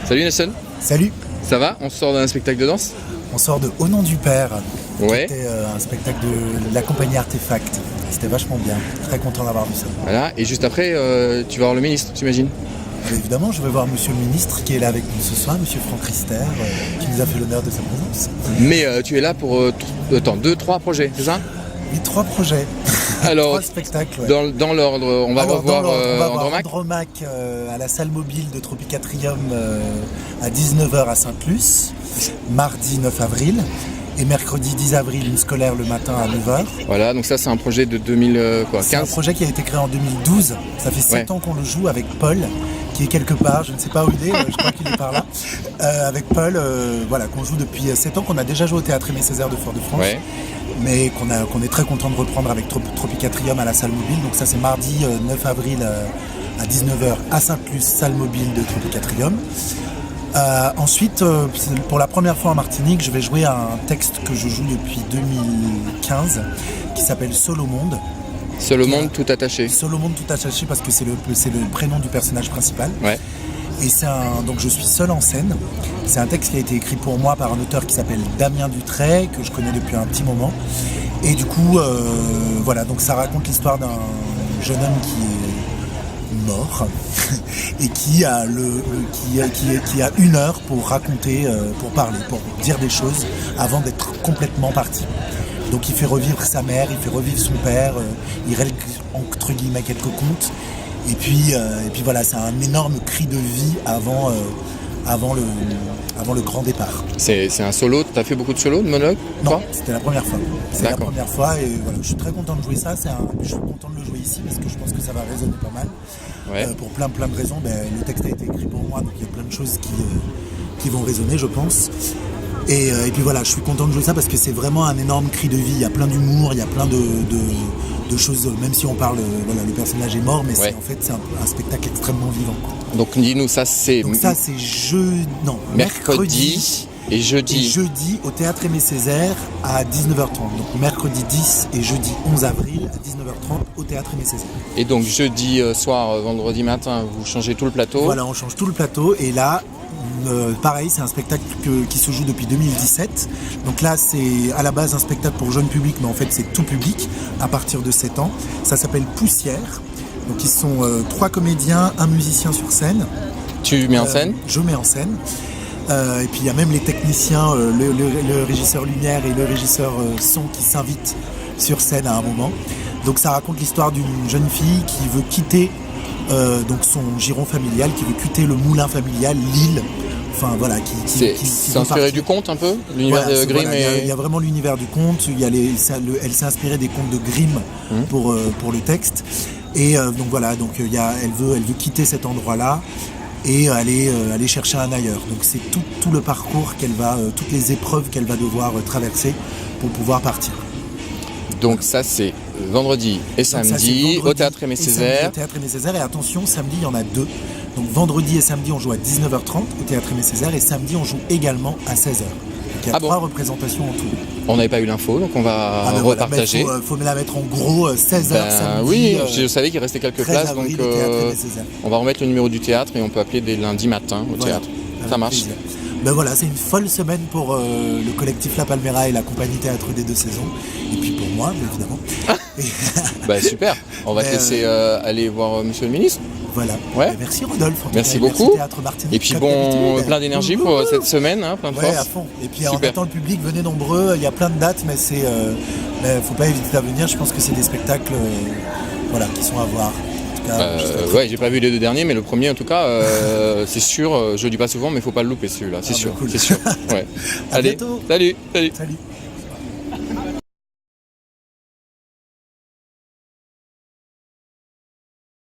Salut Nelson. Salut. Ça va? On sort d'un spectacle de danse? On sort de Au nom du Père. Ouais. C'était un spectacle de la compagnie Artefact. C'était vachement bien. Très content d'avoir vu ça. Voilà. Et juste après, tu vas voir le ministre, j'imagine? Évidemment, je vais voir Monsieur le ministre qui est là avec nous ce soir, Monsieur Franck Rister, qui nous a fait l'honneur de sa présence. Mais tu es là pour 2-3 projets, c'est ça? Oui, 3 projets. Alors, 3 spectacles. Ouais. Dans l'ordre, on va revoir Andromaque. Andromaque à la salle mobile de Tropicatrium à 19h à Sainte-Luce, mardi 9 avril. Et mercredi 10 avril, une scolaire le matin à 9h. Voilà, donc ça c'est un projet de 2015. C'est un projet qui a été créé en 2012. Ça fait 7 ans qu'on le joue avec Paul, qui est quelque part, je ne sais pas où il est, je crois qu'il est par là. Avec Paul, voilà, qu'on joue depuis 7 ans, qu'on a déjà joué au Théâtre Aimé Césaire de Fort-de-France. Ouais. Mais qu'on est très content de reprendre avec Tropicatrium à la salle mobile. Donc ça c'est mardi 9 avril à 19h à Sainte-Luce, salle mobile de Tropicatrium. Ensuite, pour la première fois en Martinique, je vais jouer un texte que je joue depuis 2015 qui s'appelle Seul au monde. Seul au monde tout attaché. Seul au monde tout attaché parce que c'est le prénom du personnage principal. Ouais. Et donc je suis seul en scène. C'est un texte qui a été écrit pour moi par un auteur qui s'appelle Damien Dutray, que je connais depuis un petit moment. Et du coup, voilà, donc ça raconte l'histoire d'un jeune homme qui est mort et qui a une heure pour raconter, pour parler, pour dire des choses avant d'être complètement parti. Donc il fait revivre sa mère, il fait revivre son père, il règle entre guillemets quelques contes. Et puis voilà, c'est un énorme cri de vie avant le grand départ. C'est un solo, tu as fait beaucoup de solos, de monologues? Non, c'était la première fois. C'est la première fois et voilà, je suis très content de jouer ça. Je suis content de le jouer ici parce que je pense que ça va résonner pas mal. Ouais. Pour plein de raisons. Le texte a été écrit pour moi, donc il y a plein de choses qui vont résonner, je pense. Et puis voilà, je suis content de jouer ça parce que c'est vraiment un énorme cri de vie. Il y a plein d'humour, il y a plein de choses, même si on parle, voilà, le personnage est mort, mais en fait c'est un spectacle extrêmement vivant. Donc dis-nous, ça c'est... Donc ça c'est mercredi et jeudi au Théâtre Aimé Césaire à 19h30. Donc mercredi 10 et jeudi 11 avril à 19h30 au Théâtre Aimé Césaire. Et donc jeudi soir, vendredi matin, vous changez tout le plateau? Voilà, on change tout le plateau et là... pareil, c'est un spectacle qui se joue depuis 2017. Donc là, c'est à la base un spectacle pour jeune public, mais en fait, c'est tout public à partir de 7 ans. Ça s'appelle Poussière. Donc ils sont 3 comédiens, un musicien sur scène. Tu mets en scène? Je mets en scène. Et puis il y a même les techniciens, le régisseur lumière et le régisseur son qui s'invitent sur scène à un moment. Donc ça raconte l'histoire d'une jeune fille qui veut quitter donc son giron familial, qui veut quitter le moulin familial, l'île. Enfin voilà, c'est inspiré du conte un peu, l'univers de Grimm. Voilà, il y a vraiment l'univers du conte. Elle s'est inspirée des contes de Grimm pour le texte. Et donc voilà, elle veut quitter cet endroit-là et aller chercher un ailleurs. Donc c'est tout le parcours toutes les épreuves qu'elle va devoir traverser pour pouvoir partir. Donc ça c'est vendredi et samedi au Théâtre Aimé Césaire. Au Théâtre Aimé Césaire, et attention, samedi il y en a 2. Donc vendredi et samedi on joue à 19h30 au Théâtre Aimé Césaire et samedi on joue également à 16h. Donc il y a 3 représentations en tout. On n'avait pas eu l'info, donc on va repartager. Il faut me la mettre en gros 16h samedi. Oui, je savais qu'il restait quelques places, donc on va remettre le numéro du théâtre et on peut appeler dès lundi matin au théâtre. Ça marche. Ben voilà, c'est une folle semaine pour le collectif La Palmera et la compagnie Théâtre des 2 saisons. Et puis pour moi, évidemment. Super, on va te laisser aller voir Monsieur le ministre. Voilà, merci Rodolphe. Merci beaucoup. Merci et puis plein d'énergie pour cette semaine, plein de force. À fond. Et puis en attendant le public, venez nombreux, il y a plein de dates, mais faut pas hésiter à venir. Je pense que c'est des spectacles qui sont à voir. J'ai pas vu les 2 derniers, mais le premier en tout cas, c'est sûr, je le dis pas souvent, mais faut pas le louper celui-là, c'est sûr. Cool. C'est sûr. Ouais. À bientôt. Salut.